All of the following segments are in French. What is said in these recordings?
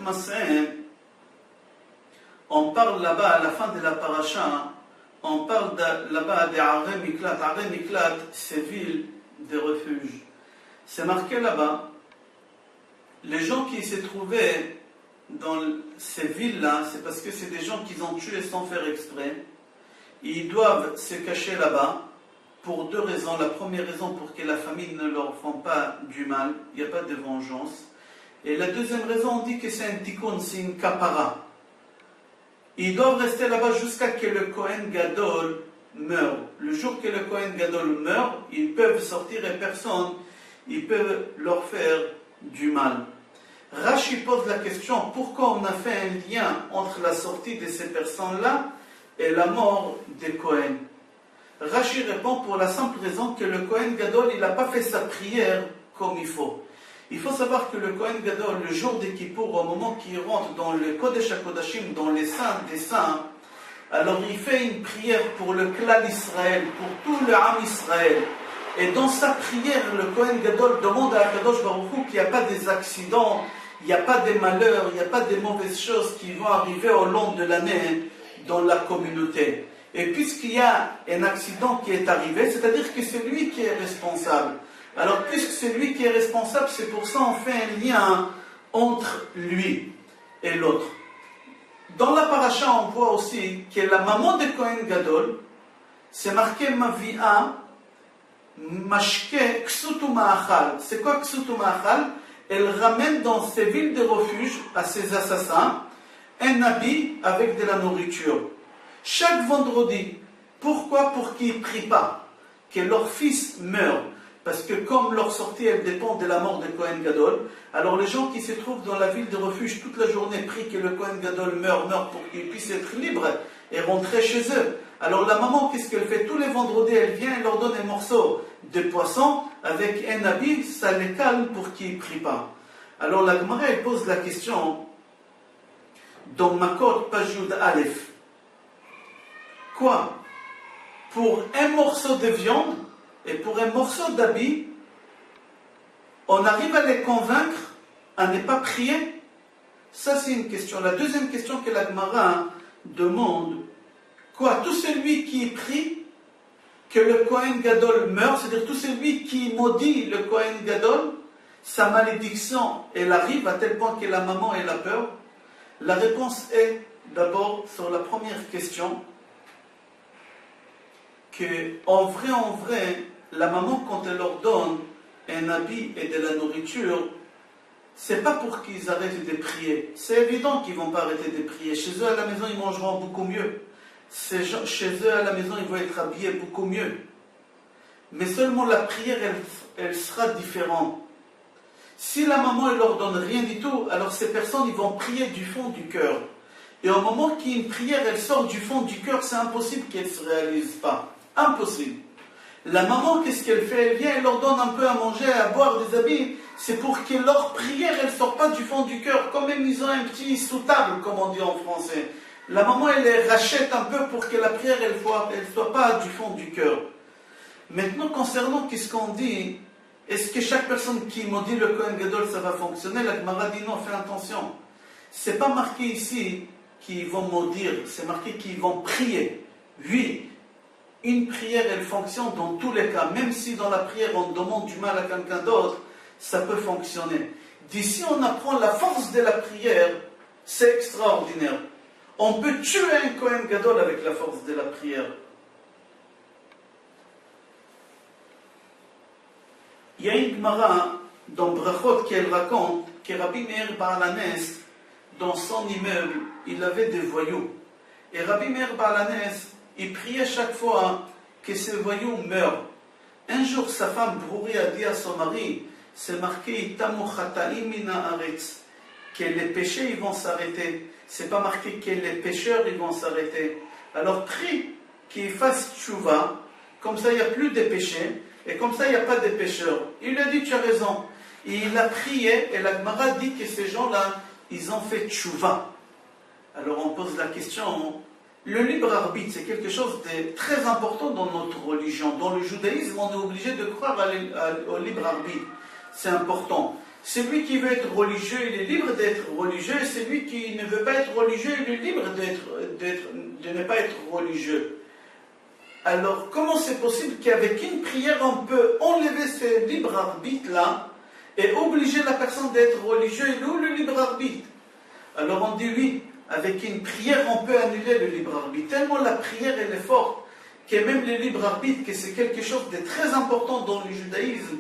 Mas'eh, on parle là-bas, à la fin de la paracha, on parle là-bas des Arei Miklat. Arei Miklat, c'est ville de refuge. C'est marqué là-bas, les gens qui se trouvaient dans ces villes-là, c'est parce que c'est des gens qu'ils ont tués sans faire exprès. Ils doivent se cacher là-bas pour deux raisons. La première raison, pour que la famille ne leur fasse pas du mal, il n'y a pas de vengeance. Et la deuxième raison, on dit que c'est un tikkun, c'est une kapara. Ils doivent rester là-bas jusqu'à ce que le Kohen Gadol meure. Le jour que le Kohen Gadol meurt, ils peuvent sortir et personne, ils peuvent leur faire du mal. Rashi pose la question, pourquoi on a fait un lien entre la sortie de ces personnes-là et la mort des Kohen? Rashi répond pour la simple raison que le Kohen Gadol, il n'a pas fait sa prière comme il faut. Il faut savoir que le Kohen Gadol, le jour des Kippour, au moment qu'il rentre dans le Kodesh HaKodashim, dans les saints des saints, alors il fait une prière pour le clan d'Israël, pour tout le Ham Israël. Et dans sa prière, le Kohen Gadol demande à Akadosh Baruch Hu qu'il n'y a pas des accidents, il n'y a pas des malheurs, il n'y a pas des mauvaises choses qui vont arriver au long de l'année dans la communauté. Et puisqu'il y a un accident qui est arrivé, c'est-à-dire que c'est lui qui est responsable. Alors, puisque c'est lui qui est responsable, c'est pour ça qu'on fait un lien entre lui et l'autre. Dans la paracha, on voit aussi que la maman de Kohen Gadol, c'est marqué Mavia, Mashke, Ksutu Ma'achal. C'est quoi Ksutu Ma'achal? Elle ramène dans ses villes de refuge à ses assassins un habit avec de la nourriture. Chaque vendredi. Pourquoi? Pour qu'ils ne prient pas, que leur fils meure. Parce que comme leur sortie, elle dépend de la mort de Kohen Gadol, alors les gens qui se trouvent dans la ville de refuge toute la journée prient que le Kohen Gadol meure pour qu'ils puissent être libres et rentrer chez eux. Alors la maman, qu'est-ce qu'elle fait? Tous les vendredis, elle vient et leur donne un morceau de poisson avec un habit, ça les calme pour qu'ils ne prient pas. Alors la Gemara, elle pose la question dans Makot Pajud Aleph. Quoi? Pour un morceau de viande et pour un morceau d'habit, on arrive à les convaincre à ne pas prier? Ça, c'est une question. La deuxième question que la Gemara demande, quoi? Tout celui qui prie que le Kohen Gadol meurt, c'est-à-dire tout celui qui maudit le Kohen Gadol, sa malédiction, elle arrive à tel point que la maman, elle a peur? La réponse est, d'abord, sur la première question, que en vrai, la maman, quand elle leur donne un habit et de la nourriture, c'est pas pour qu'ils arrêtent de prier. C'est évident qu'ils vont pas arrêter de prier. Chez eux à la maison, ils mangeront beaucoup mieux. Chez eux à la maison, ils vont être habillés beaucoup mieux. Mais seulement la prière, elle sera différente. Si la maman ne leur donne rien du tout, alors ces personnes, ils vont prier du fond du cœur. Et au moment qu'une prière, elle sort du fond du cœur, c'est impossible qu'elle ne se réalise pas. Impossible. La maman, qu'est-ce qu'elle fait? Elle vient, elle leur donne un peu à manger, à boire, des habits. C'est pour que leur prière, elle ne sorte pas du fond du cœur. Comme même ils ont un petit sous-table, comme on dit en français. La maman, elle les rachète un peu pour que la prière, elle ne soit pas du fond du cœur. Maintenant, concernant qu'est-ce qu'on dit, est-ce que chaque personne qui maudit le Kohen Gadol, ça va fonctionner? La Gemara dit non, fais attention. C'est pas marqué ici qu'ils vont maudire, c'est marqué qu'ils vont prier. Oui. Une prière, elle fonctionne dans tous les cas. Même si dans la prière, on demande du mal à quelqu'un d'autre, ça peut fonctionner. D'ici, on apprend la force de la prière. C'est extraordinaire. On peut tuer un Kohen Gadol avec la force de la prière. Il y a une Gemara dans Brachot qu'elle raconte que Rabbi Meir Baal Hanes, dans son immeuble, il avait des voyous. Et Rabbi Meir Baal Hanes, il priait chaque fois que ces voyous meurent. Un jour, sa femme Brouri a dit à son mari, c'est marqué que les péchés ils vont s'arrêter. C'est pas marqué que les pécheurs ils vont s'arrêter. Alors prie qu'ils fassent tchouva, comme ça il n'y a plus de péchés, et comme ça il n'y a pas de pécheurs. Il lui a dit, tu as raison. Et il a prié, et la Gemara dit que ces gens-là, ils ont fait tchouva. Alors on pose la question, le libre arbitre, c'est quelque chose de très important dans notre religion. Dans le judaïsme, on est obligé de croire au libre arbitre. C'est important. Celui qui veut être religieux, il est libre d'être religieux. Celui qui ne veut pas être religieux, il est libre de ne pas être religieux. Alors, comment c'est possible qu'avec une prière, on peut enlever ce libre arbitre-là et obliger la personne d'être religieux? Et où le libre arbitre? Alors on dit oui, avec une prière, on peut annuler le libre arbitre. Tellement la prière, elle est forte, que même le libre arbitre, que c'est quelque chose de très important dans le judaïsme,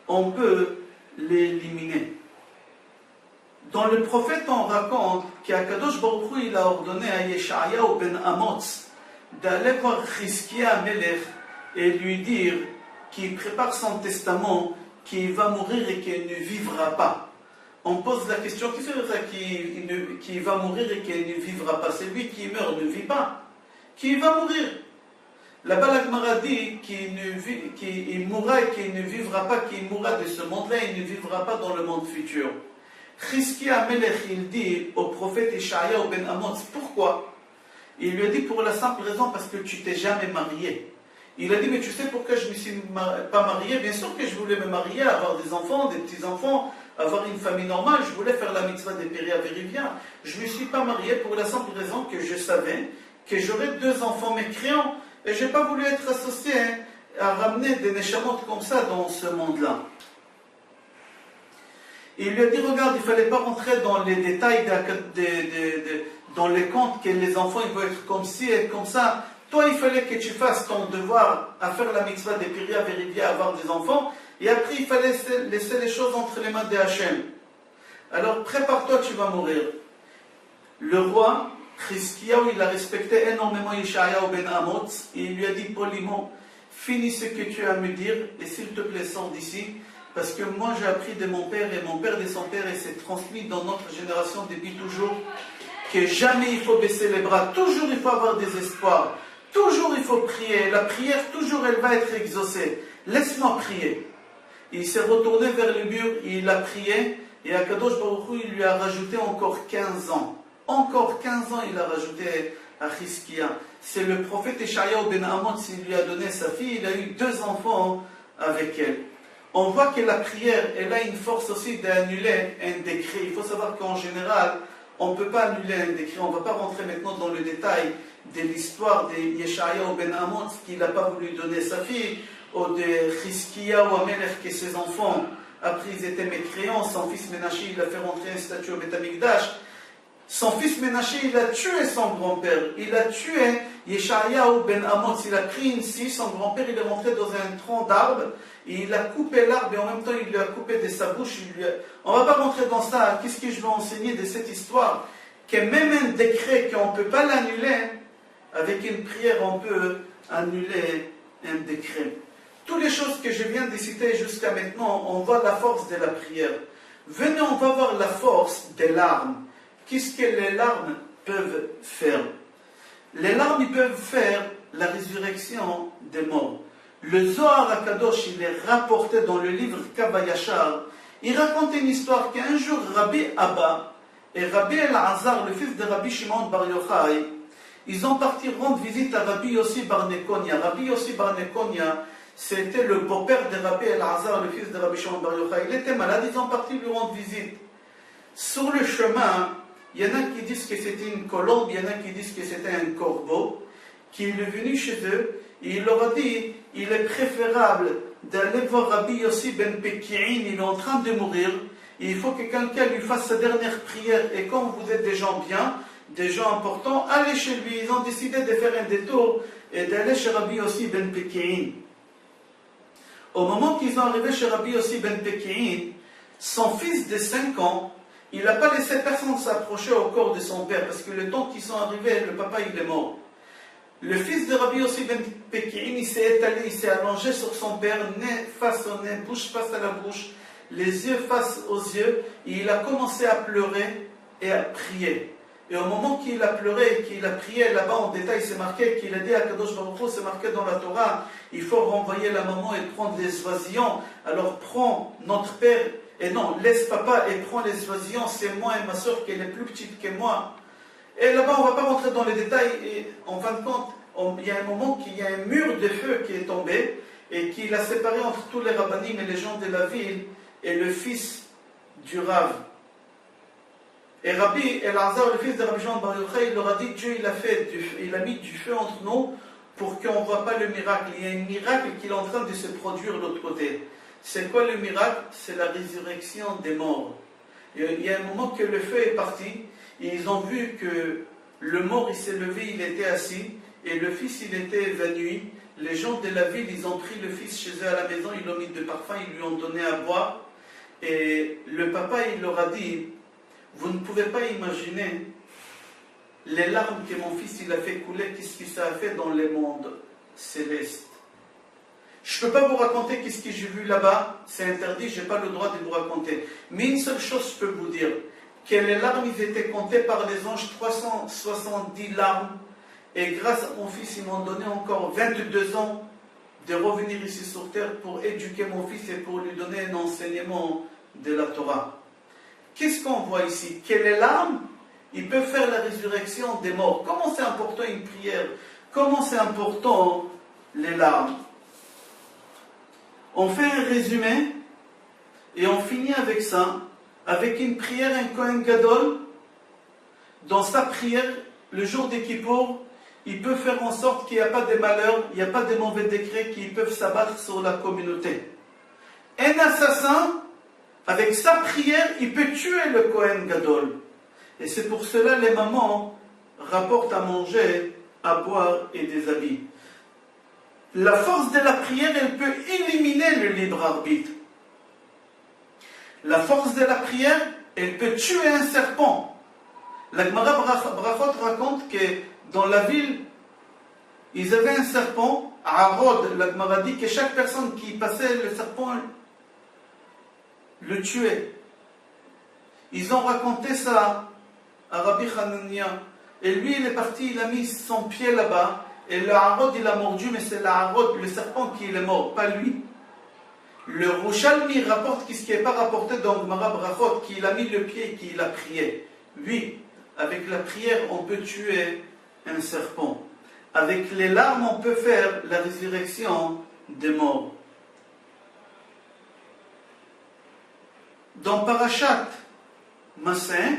on peut l'éliminer. Dans le prophète, on raconte qu'Akadosh Baruch Hu, il a ordonné à Yeshayahu ben Amoz d'aller voir Chizkiya Melech et lui dire qu'il prépare son testament, qu'il va mourir et qu'il ne vivra pas. On pose la question, qu'est-ce que c'est qu'il va mourir et qu'il ne vivra pas? Celui qui meurt ne vit pas, qui va mourir. Là-bas, la Gemara dit qu'il mourra et qu'il ne vivra pas, qu'il mourra de ce monde-là et il ne vivra pas dans le monde futur. Chizkiya Melech, il dit au prophète Yeshayahu ben Amoz, pourquoi? Il lui a dit pour la simple raison parce que tu t'es jamais marié. Il a dit, mais tu sais pourquoi je ne me suis pas marié? Bien sûr que je voulais me marier, avoir des enfants, des petits-enfants, avoir une famille normale, je voulais faire la mitzvah des Péria Vérivia. Je ne me suis pas marié pour la simple raison que je savais que j'aurais 2 enfants mécréants et je n'ai pas voulu être associé à ramener des neshamot comme ça dans ce monde-là. Il lui a dit, regarde, il ne fallait pas rentrer dans les détails dans les comptes que les enfants ils vont être comme ci et comme ça. Toi, il fallait que tu fasses ton devoir à faire la mitzvah des Péria Vérivia, avoir des enfants, et après il fallait laisser les choses entre les mains de Hachem. Alors prépare-toi, tu vas mourir. Le roi, Chizkiyahu, il a respecté énormément Yeshayahu ben Amoz, et il lui a dit poliment, finis ce que tu as à me dire, et s'il te plaît, sors d'ici, parce que moi j'ai appris de mon père, et mon père de son père, et c'est transmis dans notre génération depuis toujours, que jamais il faut baisser les bras, toujours il faut avoir des espoirs, toujours il faut prier, la prière toujours elle va être exaucée, laisse-moi prier. Il s'est retourné vers le mur, il a prié, et Akadosh Baruch Hu, il lui a rajouté encore 15 ans. Encore 15 ans il a rajouté à Chizkiya. C'est le prophète Yeshayahu ben Amoz, il lui a donné sa fille, il a eu 2 enfants avec elle. On voit que la prière, elle a une force aussi d'annuler un décret. Il faut savoir qu'en général, on ne peut pas annuler un décret. On ne va pas rentrer maintenant dans le détail de l'histoire de Yeshayahu ben Amoz, qu'il n'a pas voulu donner sa fille, ou de Chizkiyahu Melech, que ses enfants, après ils étaient mécréants. Son fils Ménaché, il a fait rentrer un statut au Beth Amikdash. Son fils Ménaché, il a tué son grand-père. Il a tué Yeshayahu ben Amoz. Il a pris une scie, son grand-père, il est rentré dans un tronc d'arbre, et il a coupé l'arbre, et en même temps, il lui a coupé de sa bouche. On ne va pas rentrer dans ça. Qu'est-ce que je veux enseigner de cette histoire? Que même un décret, qu'on ne peut pas l'annuler, avec une prière, on peut annuler un décret. Toutes les choses que je viens de citer jusqu'à maintenant, on voit la force de la prière. Venez, on va voir la force des larmes. Qu'est-ce que les larmes peuvent faire? Les larmes, ils peuvent faire la résurrection des morts. Le Zohar HaKadosh, il est rapporté dans le livre Kava Yashar. Il raconte une histoire qu'un jour, Rabbi Abba et Rabbi El-Azar, le fils de Rabbi Shimon Bar Yochai, ils ont parti rendre visite à Rabbi Yossi Bar Nekonia. Rabbi Yossi Bar Nekonia, c'était le beau-père de Rabbi El-Azar, le fils de Rabbi Shimon Bar Yochai. Il était malade, ils ont parti lui rendre visite. Sur le chemin, il y en a qui disent que c'était une colombe, il y en a qui disent que c'était un corbeau, qui est venu chez eux, et il leur a dit, il est préférable d'aller voir Rabbi Yossi ben Peki'in, il est en train de mourir, et il faut que quelqu'un lui fasse sa dernière prière, et quand vous êtes des gens bien, des gens importants, allez chez lui. Ils ont décidé de faire un détour et d'aller chez Rabbi Yossi ben Peki'in. Au moment qu'ils sont arrivés chez Rabbi Yossi ben Peki'in, son fils de 5 ans, il n'a pas laissé personne s'approcher au corps de son père, parce que le temps qu'ils sont arrivés, le papa il est mort. Le fils de Rabbi Yossi ben Peki'in, il s'est étalé, il s'est allongé sur son père, nez face au nez, bouche face à la bouche, les yeux face aux yeux, et il a commencé à pleurer et à prier. Et au moment qu'il a pleuré et qu'il a prié, là-bas en détail, c'est marqué qu'il a dit à Kadosh Baruch Hu, c'est marqué dans la Torah, il faut renvoyer la maman et prendre les oisillons. Alors prends notre père, et non, laisse papa et prends les oisillons, c'est moi et ma soeur qui est plus petite que moi. Et là-bas, on ne va pas rentrer dans les détails, et en fin de compte, il y a un moment qu'il y a un mur de feu qui est tombé, et qu'il a séparé entre tous les rabbinim et les gens de la ville, et le fils du Rav. Et Rabbi Elazar, le fils de Rabbi Shimon Bar Yochai, il leur a dit, Dieu il a mis du feu entre nous pour qu'on ne voit pas le miracle. Il y a un miracle qui est en train de se produire de l'autre côté. C'est quoi le miracle? C'est la résurrection des morts. Il y a un moment que le feu est parti, et ils ont vu que le mort il s'est levé, il était assis, et le fils il était évanoui. Les gens de la ville, ils ont pris le fils chez eux à la maison, ils l'ont mis de parfum, ils lui ont donné à boire. Et le papa, il leur a dit, vous ne pouvez pas imaginer les larmes que mon fils il a fait couler, qu'est-ce que ça a fait dans les mondes célestes. Je ne peux pas vous raconter qu'est-ce que j'ai vu là-bas, c'est interdit, je n'ai pas le droit de vous raconter. Mais une seule chose je peux vous dire, que les larmes ils étaient comptées par les anges, 370 larmes, et grâce à mon fils, ils m'ont donné encore 22 ans de revenir ici sur terre pour éduquer mon fils et pour lui donner un enseignement de la Torah. Qu'est-ce qu'on voit ici? Que les larmes, ils peuvent faire la résurrection des morts. Comment c'est important une prière? Comment c'est important les larmes? On fait un résumé et on finit avec ça, avec une prière, un Kohen Gadol. Dans sa prière, le jour des Kippour, il peut faire en sorte qu'il n'y a pas de malheurs, il n'y a pas de mauvais décrets qui peuvent s'abattre sur la communauté. Un assassin, avec sa prière, il peut tuer le Kohen Gadol. Et c'est pour cela les mamans rapportent à manger, à boire et des habits. La force de la prière, elle peut éliminer le libre arbitre. La force de la prière, elle peut tuer un serpent. La Gemara Brachot raconte que dans la ville, ils avaient un serpent, à Arod, la Gemara dit que chaque personne qui passait, le serpent le tuait. Ils ont raconté ça à Rabbi Hanania. Et lui, il est parti, il a mis son pied là-bas, et le Arod, il a mordu, mais c'est le serpent qui est mort, pas lui. Le Rouchalmi rapporte ce qui n'est pas rapporté dans Gemara Brachot, qu'il a mis le pied et qu'il a prié. Oui, avec la prière, on peut tuer un serpent. Avec les larmes, on peut faire la résurrection des morts. Dans Parashat Massin,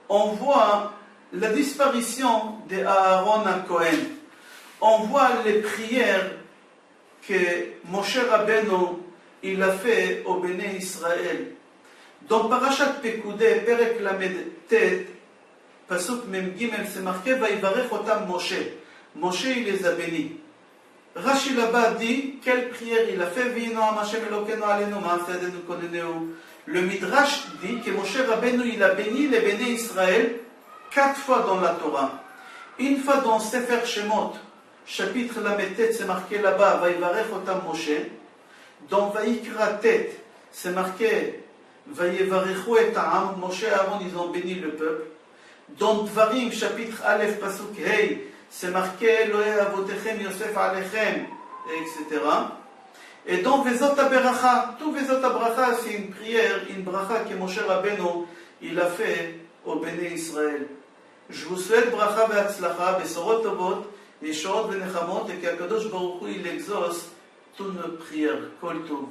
on voit la disparition d'Aaron à Cohen. On voit les prières que Moshe Rabbeinu il a fait au Béné Israël. Dans Parashat Pekudei, Perek Lamed Tet, Pasuk Mem Gimel, c'est marqué Vaïvarech Otam Moshe. Moshe il les a bénis. Rashi là-bas dit quelle prière il a fait. Vino Hashem Elokeinu Aleinu Ma'asadenu Koneneu. Le Midrash dit que Moshe Rabbeinu il a béni les Béné Israël 4 fois dans la Torah. Une fois dans Sefer Shemot, chapitre Lametet, c'est marqué là-bas Vaïvarech Otam Moshe. Dans Vaïkra Tet, c'est marqué Vaïvarechu et Ta'am. Moshe et Aaron ils ont béni le peuple. Dans Dvarim, chapitre Aleph, Pasuk Hei, c'est marqué Elohe Avotechem Yosef Alechem, etc. Et dans Vezot HaBeracha, tout Vezot HaBeracha, c'est une prière, une bracha que Moshe Rabbeinu il a fait au Béné Israël. Je vous souhaite bracha ve'atzlacha, besorot tovot, yeshoot ve'nechamot, et qu'Akadosh Baruch Hu il exauce toutes nos prières. Kol tov.